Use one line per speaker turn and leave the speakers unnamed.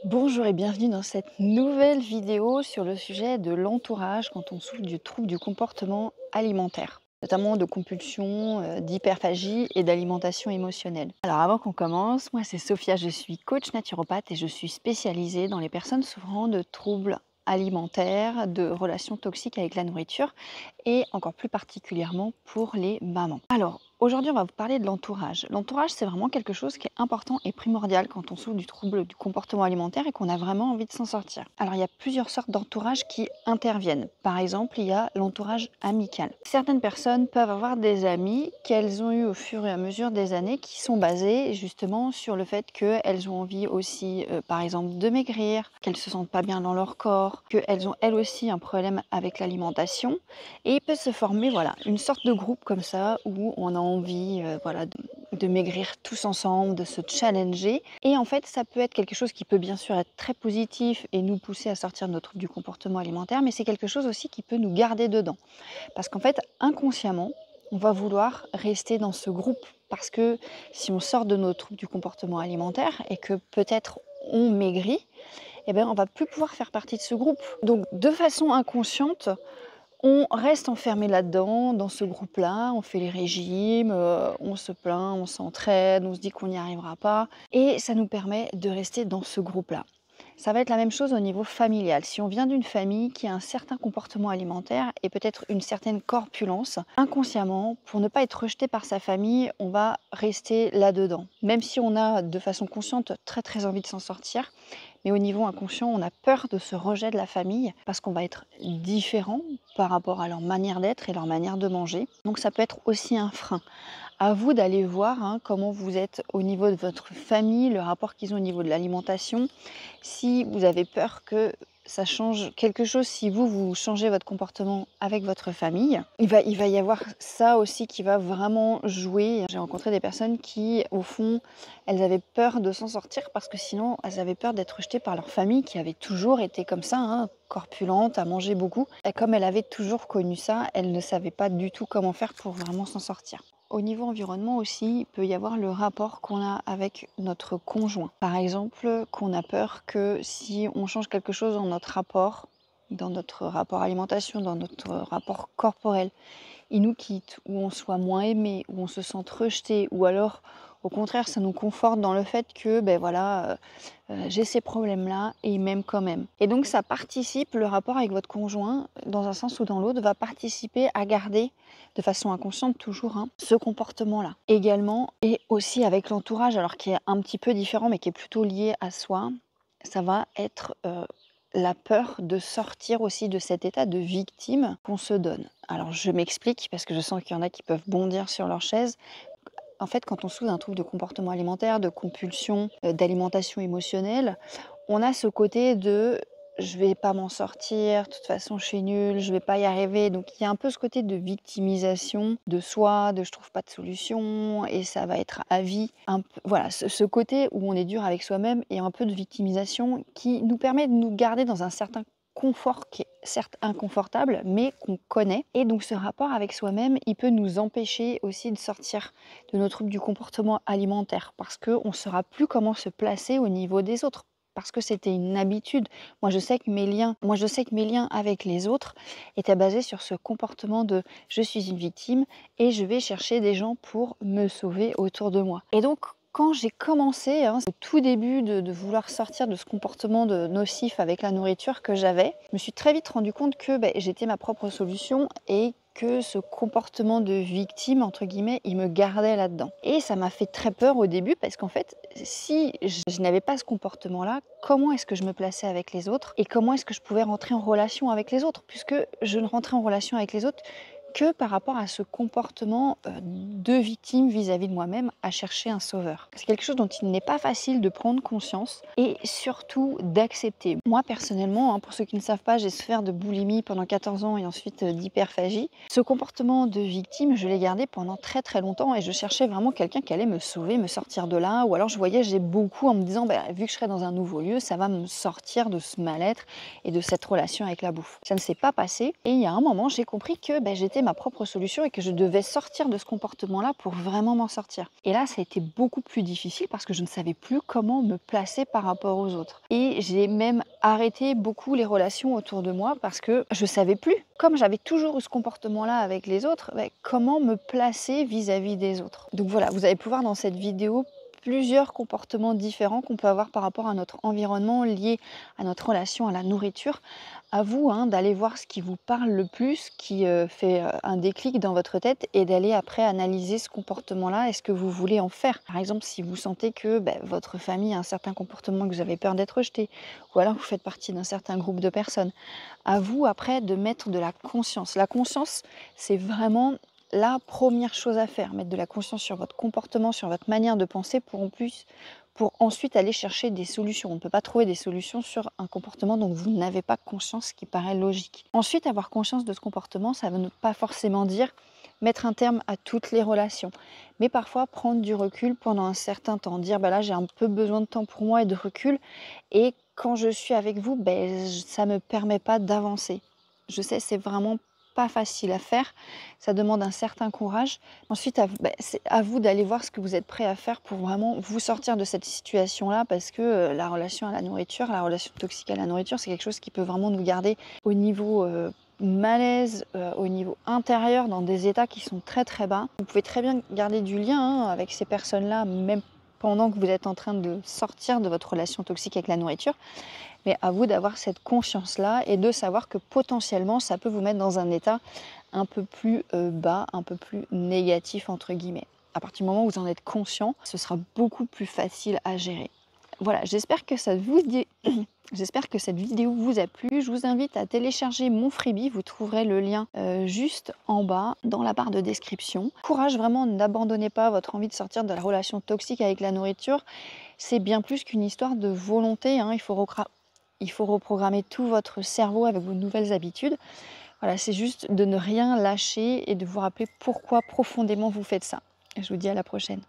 Bonjour et bienvenue dans cette nouvelle vidéo sur le sujet de l'entourage quand on souffre du trouble du comportement alimentaire, notamment de compulsion, d'hyperphagie et d'alimentation émotionnelle. Alors avant qu'on commence, moi c'est Sophia, je suis coach naturopathe et je suis spécialisée dans les personnes souffrant de troubles alimentaires, de relations toxiques avec la nourriture et encore plus particulièrement pour les mamans. Alors aujourd'hui on va vous parler de l'entourage. L'entourage c'est vraiment quelque chose qui est important et primordial quand on souffre du trouble du comportement alimentaire et qu'on a vraiment envie de s'en sortir. Alors il y a plusieurs sortes d'entourage qui interviennent. Par exemple il y a l'entourage amical. Certaines personnes peuvent avoir des amis qu'elles ont eu au fur et à mesure des années qui sont basés justement sur le fait qu'elles ont envie aussi par exemple de maigrir, qu'elles se sentent pas bien dans leur corps, qu'elles ont elles aussi un problème avec l'alimentation et il peut se former voilà, une sorte de groupe comme ça où on a envie voilà, de maigrir tous ensemble, de se challenger. Et en fait, ça peut être quelque chose qui peut bien sûr être très positif et nous pousser à sortir de notre trouble du comportement alimentaire, mais c'est quelque chose aussi qui peut nous garder dedans. Parce qu'en fait, inconsciemment, on va vouloir rester dans ce groupe. Parce que si on sort de notre trouble du comportement alimentaire et que peut-être on maigrit, eh ben, on va plus pouvoir faire partie de ce groupe. Donc, de façon inconsciente, on reste enfermé là-dedans, dans ce groupe-là, on fait les régimes, on se plaint, on s'entraide, on se dit qu'on n'y arrivera pas et ça nous permet de rester dans ce groupe-là. Ça va être la même chose au niveau familial. Si on vient d'une famille qui a un certain comportement alimentaire et peut-être une certaine corpulence, inconsciemment, pour ne pas être rejeté par sa famille, on va rester là-dedans. Même si on a de façon consciente très envie de s'en sortir, mais au niveau inconscient, on a peur de ce rejet de la famille parce qu'on va être différent par rapport à leur manière d'être et leur manière de manger. Donc ça peut être aussi un frein. À vous d'aller voir comment vous êtes au niveau de votre famille, le rapport qu'ils ont au niveau de l'alimentation. Si vous avez peur que ça change quelque chose, si vous changez votre comportement avec votre famille, il va y avoir ça aussi qui va vraiment jouer. J'ai rencontré des personnes qui, au fond, elles avaient peur de s'en sortir parce que sinon, elles avaient peur d'être rejetées par leur famille qui avait toujours été comme ça, corpulente, à manger beaucoup. Et comme elle avait toujours connu ça, elle ne savait pas du tout comment faire pour vraiment s'en sortir. Au niveau environnement aussi, il peut y avoir le rapport qu'on a avec notre conjoint. Par exemple, qu'on a peur que si on change quelque chose dans notre rapport alimentation, dans notre rapport corporel, il nous quitte, ou on soit moins aimé, ou on se sente rejeté, ou alors au contraire ça nous conforte dans le fait que ben voilà, j'ai ces problèmes-là et il m'aime quand même. Et donc ça participe, le rapport avec votre conjoint, dans un sens ou dans l'autre, va participer à garder, de façon inconsciente toujours, ce comportement-là. Également, et aussi avec l'entourage, alors qui est un petit peu différent, mais qui est plutôt lié à soi, ça va être la peur de sortir aussi de cet état de victime qu'on se donne. Alors je m'explique, parce que je sens qu'il y en a qui peuvent bondir sur leur chaise. En fait, quand on souffre d'un trouble de comportement alimentaire, de compulsion, d'alimentation émotionnelle, on a ce côté de je vais pas m'en sortir, de toute façon je suis nulle, je vais pas y arriver. Donc il y a un peu ce côté de victimisation de soi, de je trouve pas de solution et ça va être à vie. Voilà, ce côté où on est dur avec soi-même et un peu de victimisation qui nous permet de nous garder dans un certain confort qui est certes inconfortable, mais qu'on connaît. Et donc ce rapport avec soi-même, il peut nous empêcher aussi de sortir de nos troubles du comportement alimentaire parce qu'on ne saura plus comment se placer au niveau des autres. Parce que c'était une habitude. Moi, je sais que mes liens avec les autres étaient basés sur ce comportement de je suis une victime et je vais chercher des gens pour me sauver autour de moi. Et donc, quand j'ai commencé, au tout début de vouloir sortir de ce comportement nocif avec la nourriture que j'avais, je me suis très vite rendu compte que j'étais ma propre solution et que ce comportement de victime, entre guillemets, il me gardait là-dedans. Et ça m'a fait très peur au début parce qu'en fait, si je n'avais pas ce comportement-là, comment est-ce que je me plaçais avec les autres et comment est-ce que je pouvais rentrer en relation avec les autres puisque je ne rentrais en relation avec les autres que par rapport à ce comportement de victime vis-à-vis de moi-même, à chercher un sauveur. C'est quelque chose dont il n'est pas facile de prendre conscience et surtout d'accepter. Moi personnellement, pour ceux qui ne savent pas, j'ai souffert de boulimie pendant 14 ans et ensuite d'hyperphagie. Ce comportement de victime, je l'ai gardé pendant très longtemps et je cherchais vraiment quelqu'un qui allait me sauver, me sortir de là, ou alors je voyageais beaucoup en me disant, vu que je serai dans un nouveau lieu, ça va me sortir de ce mal-être et de cette relation avec la bouffe. Ça ne s'est pas passé et il y a un moment, j'ai compris que j'étais c'était ma propre solution et que je devais sortir de ce comportement-là pour vraiment m'en sortir. Et là, ça a été beaucoup plus difficile parce que je ne savais plus comment me placer par rapport aux autres. Et j'ai même arrêté beaucoup les relations autour de moi parce que je savais plus. Comme j'avais toujours eu ce comportement-là avec les autres, comment me placer vis-à-vis des autres. Donc voilà, vous allez pouvoir dans cette vidéo plusieurs comportements différents qu'on peut avoir par rapport à notre environnement lié à notre relation à la nourriture. À vous d'aller voir ce qui vous parle le plus, qui fait un déclic dans votre tête et d'aller après analyser ce comportement-là et ce que vous voulez en faire. Par exemple, si vous sentez que votre famille a un certain comportement que vous avez peur d'être rejeté, ou alors vous faites partie d'un certain groupe de personnes, à vous après de mettre de la conscience. La conscience, c'est vraiment la première chose à faire, mettre de la conscience sur votre comportement, sur votre manière de penser pour ensuite aller chercher des solutions. On ne peut pas trouver des solutions sur un comportement dont vous n'avez pas conscience, ce qui paraît logique. Ensuite, avoir conscience de ce comportement, ça ne veut pas forcément dire mettre un terme à toutes les relations, mais parfois prendre du recul pendant un certain temps, dire là j'ai un peu besoin de temps pour moi et de recul, et quand je suis avec vous, ça ne me permet pas d'avancer. Je sais, c'est vraiment pas facile à faire, ça demande un certain courage. Ensuite, c'est à vous d'aller voir ce que vous êtes prêt à faire pour vraiment vous sortir de cette situation-là, parce que la relation à la nourriture, la relation toxique à la nourriture, c'est quelque chose qui peut vraiment nous garder au niveau malaise, au niveau intérieur, dans des états qui sont très très bas. Vous pouvez très bien garder du lien avec ces personnes-là, même pendant que vous êtes en train de sortir de votre relation toxique avec la nourriture. Mais à vous d'avoir cette conscience-là et de savoir que potentiellement, ça peut vous mettre dans un état un peu plus bas, un peu plus négatif, entre guillemets. À partir du moment où vous en êtes conscient, ce sera beaucoup plus facile à gérer. Voilà, j'espère que ça vous dit... J'espère que cette vidéo vous a plu. Je vous invite à télécharger mon freebie. Vous trouverez le lien juste en bas dans la barre de description. Courage, vraiment, n'abandonnez pas votre envie de sortir de la relation toxique avec la nourriture. C'est bien plus qu'une histoire de volonté. Il faut reprogrammer tout votre cerveau avec vos nouvelles habitudes. Voilà, c'est juste de ne rien lâcher et de vous rappeler pourquoi profondément vous faites ça. Et je vous dis à la prochaine.